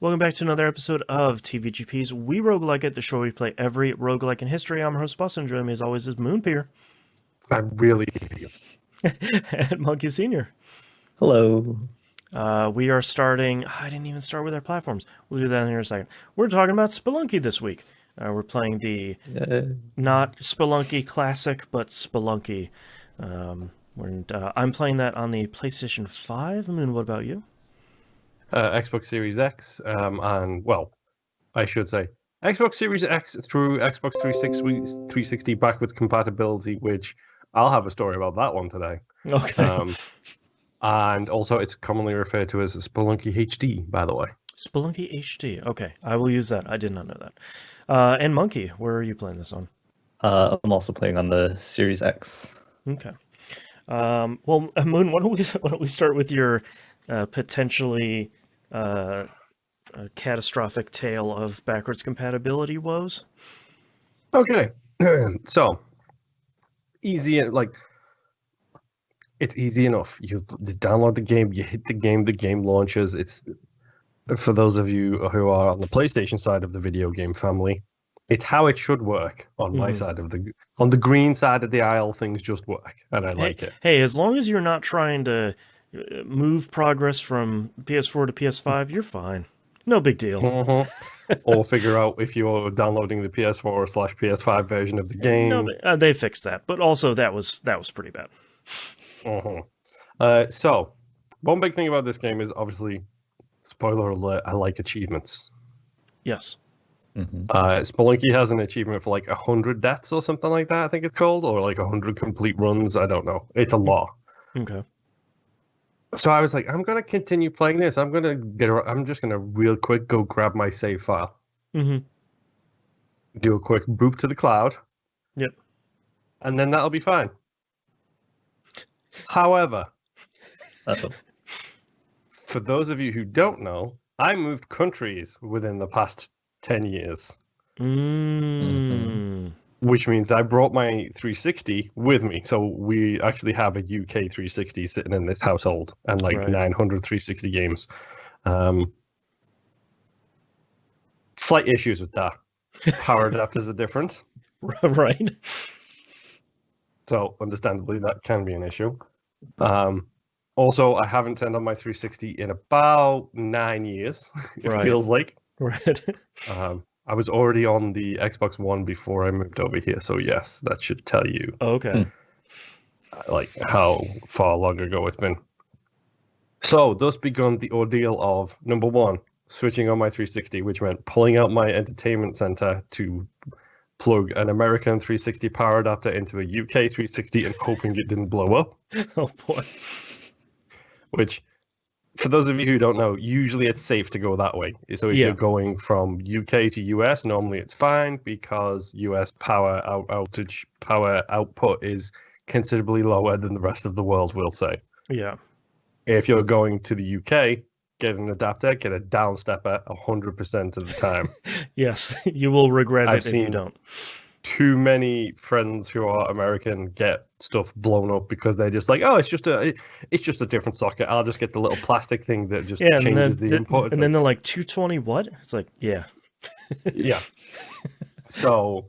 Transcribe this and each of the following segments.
Welcome back to another episode of TVGP's We Roguelike It, the show where we play every roguelike in history. I'm your host, Bus, and joining me as always is Moonpeer I really and Monkey Senior. Hello. We are starting. I didn't even start with our platforms. We'll do that in here in a second. We're talking about Spelunky this week. We're playing the not Spelunky Classic, but Spelunky. I'm playing that on the PlayStation 5. Moon, what about you? Xbox Series X, and well, I should say Xbox Series X through Xbox 360 backwards compatibility, which I'll have a story about that one today. Okay. And also, it's commonly referred to as Spelunky HD, by the way. Spelunky HD. Okay, I will use that. I did not know that. And Monkey, where are you playing this on? I'm also playing on the Series X. Okay. Well, Moon, why don't we start with your potentially catastrophic tale of backwards compatibility woes? Okay, so easy, it's easy enough. You download the game, you hit the game launches. It's for those of you who are on the PlayStation side of the video game family. It's how it should work on my side of on the green side of the aisle. Things just work, and I like it. Hey, as long as you're not trying to move progress from PS4 to PS5, you're fine. No big deal. Or figure out if you're downloading the PS4/PS5 version of the game. No, they fixed that, but also that was pretty bad. So, one big thing about this game is obviously, spoiler alert, I like achievements. Yes. Spelunky has an achievement for like 100 deaths or something like that, I think it's called, or like 100 complete runs. I don't know. It's a lot. Okay. So I was like, I'm gonna continue playing this. I'm just gonna real quick go grab my save file. Do a quick boop to the cloud. Yep. And then that'll be fine. However, for those of you who don't know, I moved countries within the past 10 years. Which means I brought my 360 with me. So we actually have a UK 360 sitting in this household and like 900 360 games. Slight issues with that. Power adapters are different. Right. So understandably, that can be an issue. Also, I haven't turned on my 360 in about 9 years, it feels like. Right. I was already on the Xbox One before I moved over here, so yes, that should tell you like how far long ago it's been. So thus begun the ordeal of, number one, switching on my 360, which meant pulling out my entertainment center to plug an American 360 power adapter into a UK 360 and hoping it didn't blow up. Oh boy. Which, for those of you who don't know, usually it's safe to go that way. So if you're going from UK to US, normally it's fine because US power output is considerably lower than the rest of the world, we'll say. Yeah. If you're going to the UK, get an adapter, get a downstepper 100% of the time. Yes, you will regret it if you don't. Too many friends who are American get stuff blown up because they're just like, oh, it's just a different socket. I'll just get the little plastic thing that just changes the input. And then they're like, 220 what? It's like, yeah. Yeah. So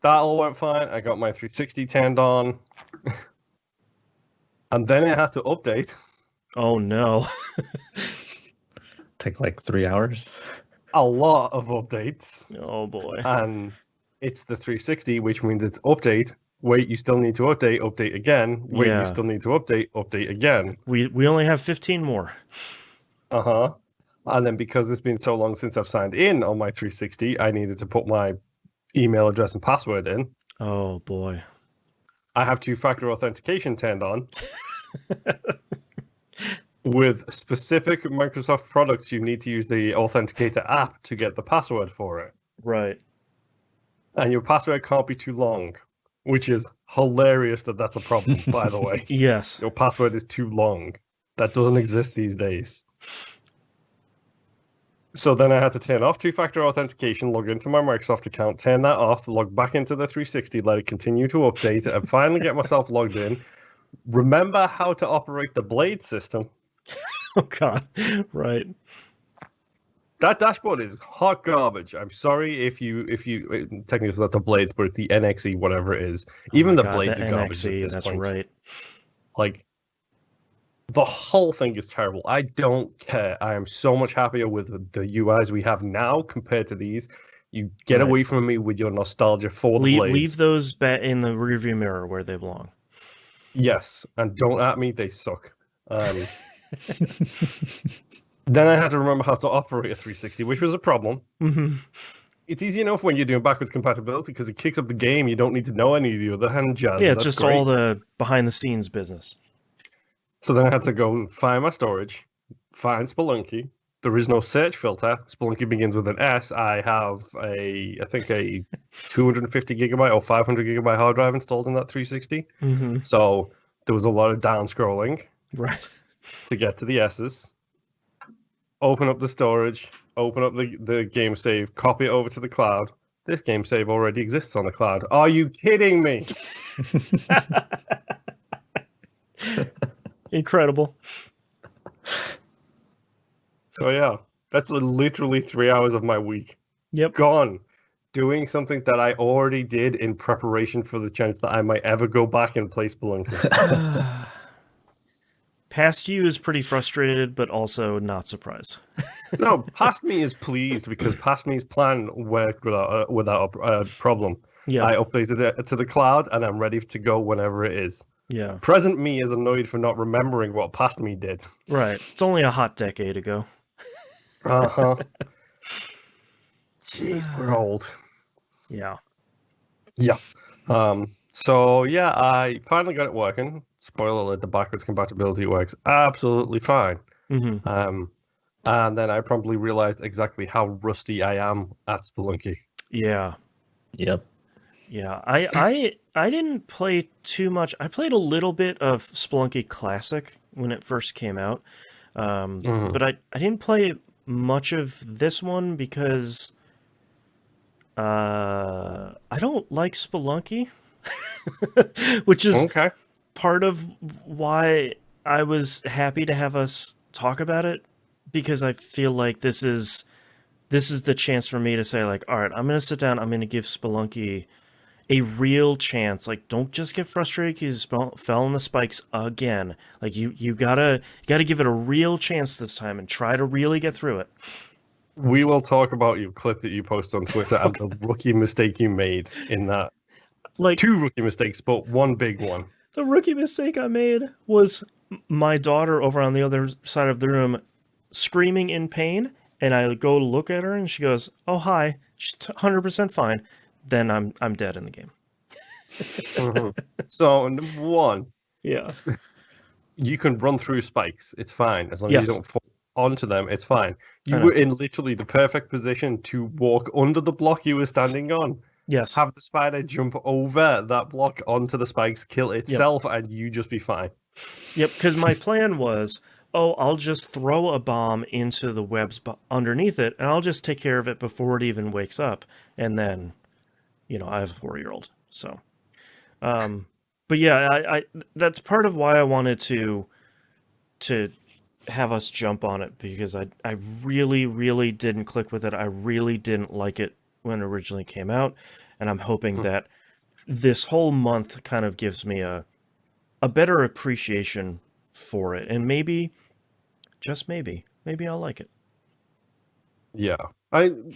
that all went fine. I got my 360 turned on. And then it had to update. Oh no. Takes like 3 hours. A lot of updates. Oh boy. And it's the 360, which means it's update. Wait, you still need to update again. Wait, you still need to update again. We only have 15 more. And then because it's been so long since I've signed in on my 360, I needed to put my email address and password in. Oh boy. I have two-factor authentication turned on. With specific Microsoft products, you need to use the Authenticator app to get the password for it. Right. And your password can't be too long, which is hilarious that that's a problem, by the way. Yes. Your password is too long. That doesn't exist these days. So then I had to turn off two-factor authentication, log into my Microsoft account, turn that off, log back into the 360, let it continue to update, and finally get myself logged in. Remember how to operate the Blade system. Oh, God. Right. That dashboard is hot garbage. I'm sorry if you technically it's not the blades, but the NXE, whatever it is. Even the blades are garbage at this that's point. right. Like, the whole thing is terrible. I don't care. I am so much happier with the UIs we have now compared to these. You get away from me with your nostalgia for the blades. Leave those in the rearview mirror where they belong. Yes, and don't at me. They suck. Then I had to remember how to operate a 360, which was a problem. Mm-hmm. It's easy enough when you're doing backwards compatibility because it kicks up the game. You don't need to know any of the other hand jazz. Yeah, it's just great. All the behind-the-scenes business. So then I had to go find my storage, find Spelunky. There is no search filter. Spelunky begins with an S. I have I think a 250 gigabyte or 500 gigabyte hard drive installed in that 360. Mm-hmm. So there was a lot of down scrolling to get to the S's. Open up the storage, open up the game save, copy it over to the cloud. This game save already exists on the cloud. Are you kidding me? Incredible. So yeah, that's literally 3 hours of my week. Yep. Gone. Doing something that I already did in preparation for the chance that I might ever go back and play Spelunky. Past you is pretty frustrated, but also not surprised. No, past me is pleased because past me's plan worked without a problem. Yeah. I updated it to the cloud and I'm ready to go whenever it is. Yeah. Present me is annoyed for not remembering what past me did. Right. It's only a hot decade ago. Uh-huh. Jeez, we're old. Yeah. Yeah. So yeah, I finally got it working. Spoiler alert, the backwards compatibility works absolutely fine. Mm-hmm. And then I promptly realized exactly how rusty I am at Spelunky. Yeah. Yep. Yeah. I didn't play too much. I played a little bit of Spelunky Classic when it first came out. But I didn't play much of this one because I don't like Spelunky. Which is part of why I was happy to have us talk about it, because I feel like this is the chance for me to say, like, all right, I'm going to sit down, I'm going to give Spelunky a real chance. Like, don't just get frustrated because you fell in the spikes again. Like, you gotta give it a real chance this time and try to really get through it. We will talk about your clip that you posted on Twitter and the rookie mistake you made in that. Like 2 rookie mistakes, but one big one. The rookie mistake I made was my daughter over on the other side of the room screaming in pain, and I go to look at her and she goes, "Oh, hi." She's 100% fine. Then I'm dead in the game. So, number 1. Yeah. You can run through spikes. It's fine. As long as you don't fall onto them, it's fine. You were in literally the perfect position to walk under the block you were standing on. Yes. Have the spider jump over that block onto the spikes, kill itself, and you just be fine. Yep, because my plan was, I'll just throw a bomb into the webs underneath it, and I'll just take care of it before it even wakes up. And then, I have a 4-year-old. So, but yeah, I that's part of why I wanted to have us jump on it, because I really, really didn't click with it. I really didn't like it when it originally came out, and I'm hoping that this whole month kind of gives me a better appreciation for it, and maybe, just maybe I'll like it. Yeah,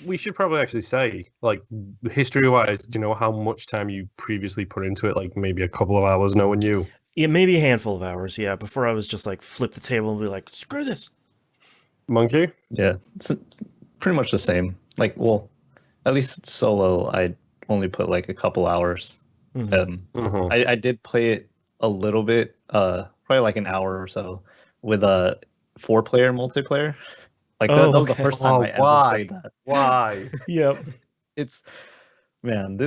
we should probably actually say, like, history-wise, do you know how much time you previously put into it? Like maybe a couple of hours, knowing you. Yeah, maybe a handful of hours. Yeah, before I was just like flip the table and be like, screw this. Monkey? Yeah, it's pretty much the same. Like, well, at least solo, I only put like a couple hours. I did play it a little bit, probably like an hour or so, with a 4-player multiplayer. Like that was the first time I ever played that. Why? Yep. It's, man,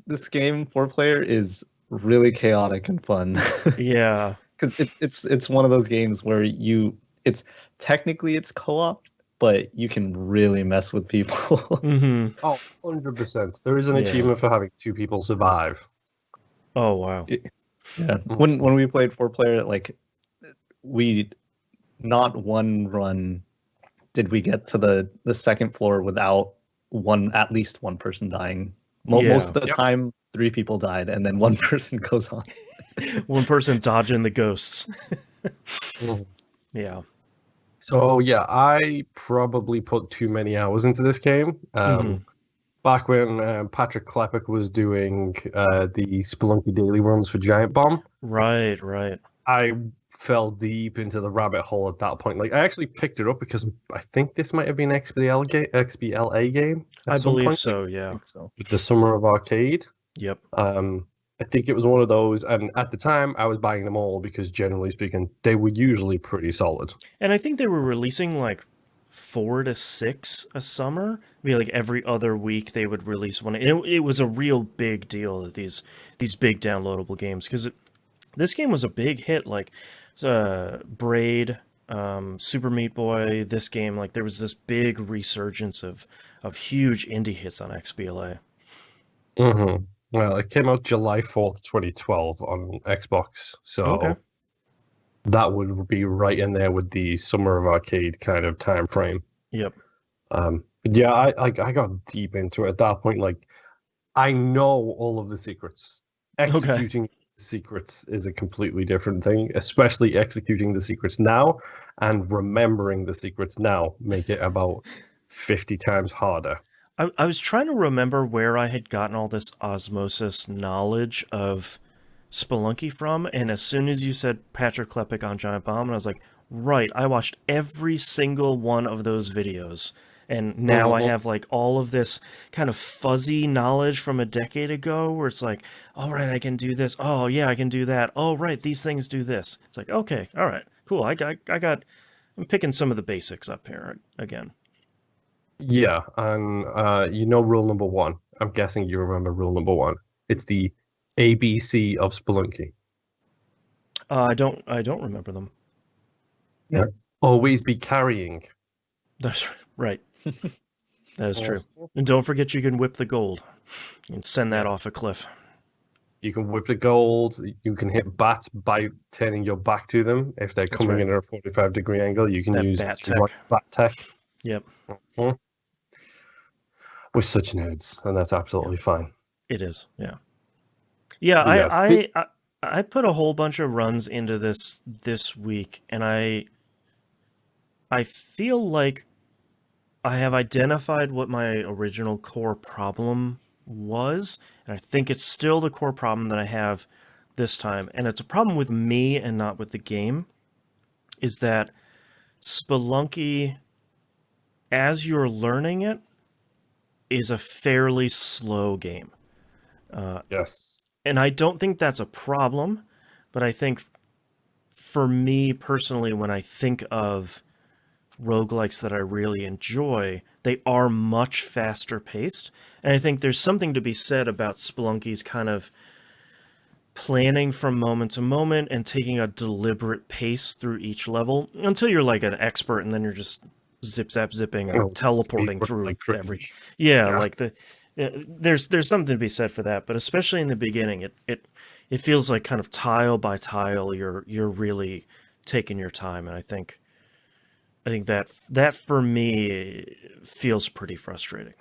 this game 4-player is really chaotic and fun. Yeah. Because it's one of those games where it's technically co-op, but you can really mess with people. Oh, 100%. There is an achievement for having 2 people survive. Oh, wow. Yeah. When we played 4-player, like, we not one run did we get to the second floor without at least one person dying. Yeah. Most of the time, 3 people died, and then one person goes on. One person dodging the ghosts. Yeah. So yeah, I probably put too many hours into this game. Back when Patrick Klepek was doing the Spelunky daily runs for Giant Bomb. Right. I fell deep into the rabbit hole at that point. Like, I actually picked it up because I think this might have been XBLA game. I believe so, yeah. With the Summer of Arcade. Yep. I think it was one of those, and at the time I was buying them all because, generally speaking, they were usually pretty solid. And I think they were releasing like 4 to 6 a summer. Maybe like every other week they would release one. And it was a real big deal that these big downloadable games, because this game was a big hit. Like Braid, Super Meat Boy, this game, like there was this big resurgence of huge indie hits on XBLA. Mm-hmm. Well, it came out July 4th, 2012 on Xbox, so that would be right in there with the Summer of Arcade kind of time frame. Yep. Yeah, I got deep into it at that point. Like, I know all of the secrets. Executing secrets is a completely different thing, especially executing the secrets now and remembering the secrets now make it about 50 times harder. I was trying to remember where I had gotten all this osmosis knowledge of Spelunky from, and as soon as you said Patrick Klepek on Giant Bomb, I was like, right, I watched every single one of those videos, and now I have like all of this kind of fuzzy knowledge from a decade ago where it's like, all right, I can do this. Oh yeah, I can do that. Oh right, these things do this. It's like, okay, all right, cool. I'm picking some of the basics up here again. Yeah, and rule number 1. I'm guessing you remember rule number 1. It's the ABC of Spelunky. I don't remember them. Yeah. Always be carrying. That's right. That is true. And don't forget you can whip the gold and send that off a cliff. You can whip the gold. You can hit bats by turning your back to them. If they're coming in at a 45-degree angle, you can use bat tech. Yep. Mm-hmm. We're such nerds, and that's absolutely fine. It is, yeah. Yeah, I put a whole bunch of runs into this week, and I feel like I have identified what my original core problem was, and I think it's still the core problem that I have this time, and it's a problem with me and not with the game, is that Spelunky, as you're learning it, is a fairly slow game. Yes. And I don't think that's a problem, but I think for me personally, when I think of roguelikes that I really enjoy, they are much faster paced. And I think there's something to be said about Spelunky's kind of planning from moment to moment and taking a deliberate pace through each level until you're like an expert, and then you're just zipping or teleporting through like every like there's something to be said for that, but especially in the beginning it feels like kind of tile by tile you're really taking your time, and I think that for me feels pretty frustrating.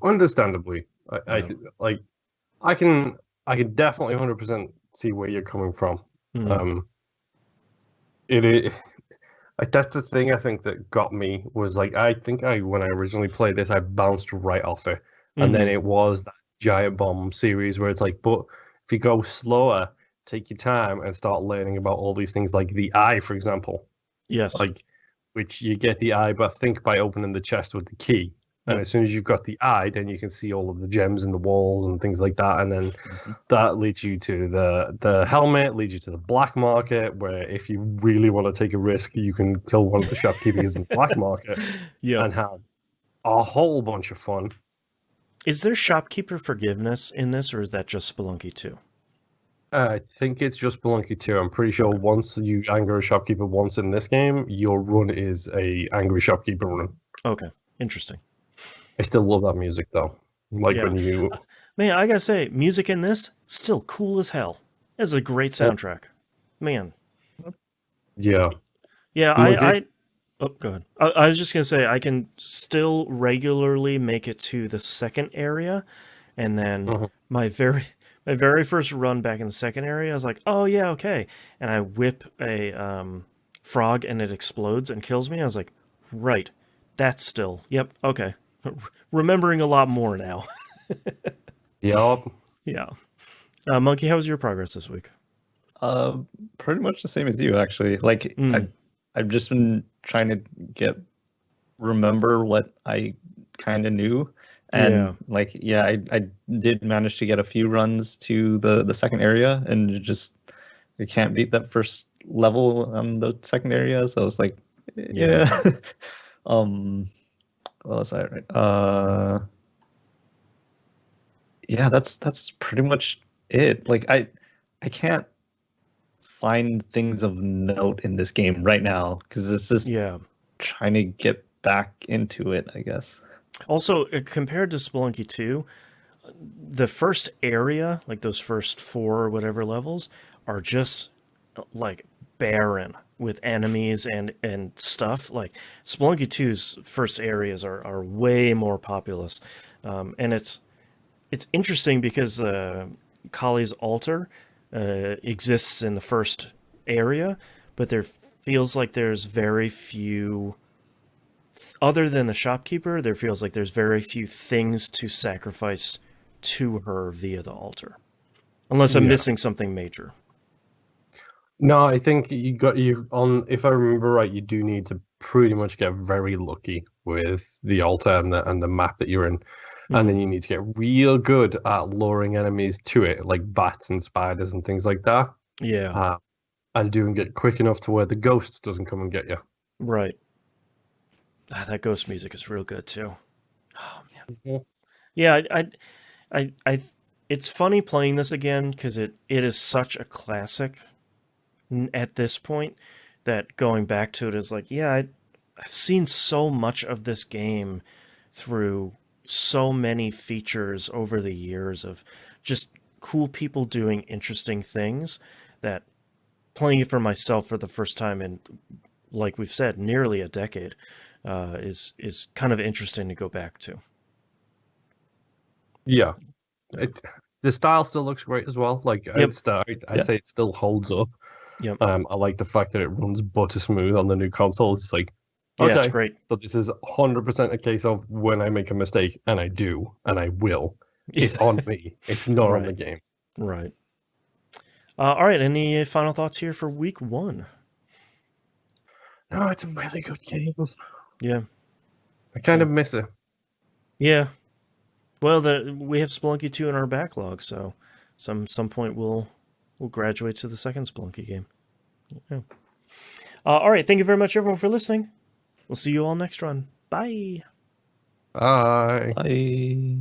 Understandably. I can definitely 100% see where you're coming from. It is like, that's the thing I think that got me was like, when I originally played this, I bounced right off it. And then it was that Giant Bomb series where it's like, but if you go slower, take your time and start learning about all these things, like the eye, for example. Yes. Like, which you get the eye, but think by opening the chest with the key. And as soon as you've got the eye, then you can see all of the gems in the walls and things like that. And then that leads you to the helmet, leads you to the black market, where if you really want to take a risk, you can kill one of the shopkeepers in the black market and have a whole bunch of fun. Is there shopkeeper forgiveness in this, or is that just Spelunky 2? I think it's just Spelunky 2. I'm pretty sure once you anger a shopkeeper once in this game, your run is a angry shopkeeper run. Okay, interesting. I still love that music, though. Like when you... Man, I gotta say, music in this, still cool as hell. It's a great soundtrack. Man. Yeah. Yeah, Oh, go ahead. I was just gonna say I can still regularly make it to the second area, and then my very first run back in the second area, I was like, oh yeah, okay, and I whip a frog and it explodes and kills me. I was like, right, that's still yep, okay, remembering a lot more now. Yup. Yeah. Monkey, how was your progress this week? Pretty much the same as you, actually. Like I've just been trying to remember what I kind of knew, and I did manage to get a few runs to the second area, and I can't beat that first level on the second area, so it's like, yeah. What was that, right? Yeah, that's pretty much it. Like I can't find things of note in this game right now because it's just trying to get back into it, I guess. Also, compared to Spelunky 2, the first area, like those first 4 or whatever levels, are just like barren with enemies and stuff. Like Spelunky 2's first areas are way more populous, and it's interesting because Kali's altar exists in the first area, but there feels like there's very few, other than the shopkeeper, there feels like there's very few things to sacrifice to her via the altar. Unless I'm missing something major. No, I think if I remember right, you do need to pretty much get very lucky with the altar and the map that you're in. And then you need to get real good at luring enemies to it, like bats and spiders and things like that. Yeah. And doing it quick enough to where the ghost doesn't come and get you. Right. That ghost music is real good too. Oh man. Yeah, I it's funny playing this again because it is such a classic at this point that going back to it is like, yeah, I've seen so much of this game through so many features over the years of just cool people doing interesting things that playing it for myself for the first time in, like we've said, nearly a decade is kind of interesting to go back to. Yeah. The style still looks great as well. Like I'd say it still holds up. Yep. I like the fact that it runs butter smooth on the new console. It's like, okay, it's great. So this is 100% a case of when I make a mistake, and I do, and I will. It's on me. It's not on the game. Right. All right. Any final thoughts here for week 1? No, it's a really good game. Yeah. I kind of miss it. Yeah. Well, we have Spelunky 2 in our backlog, so some point we'll graduate to the second Spelunky game. Yeah. All right. Thank you very much, everyone, for listening. We'll see you all next run. Bye. Bye. Bye.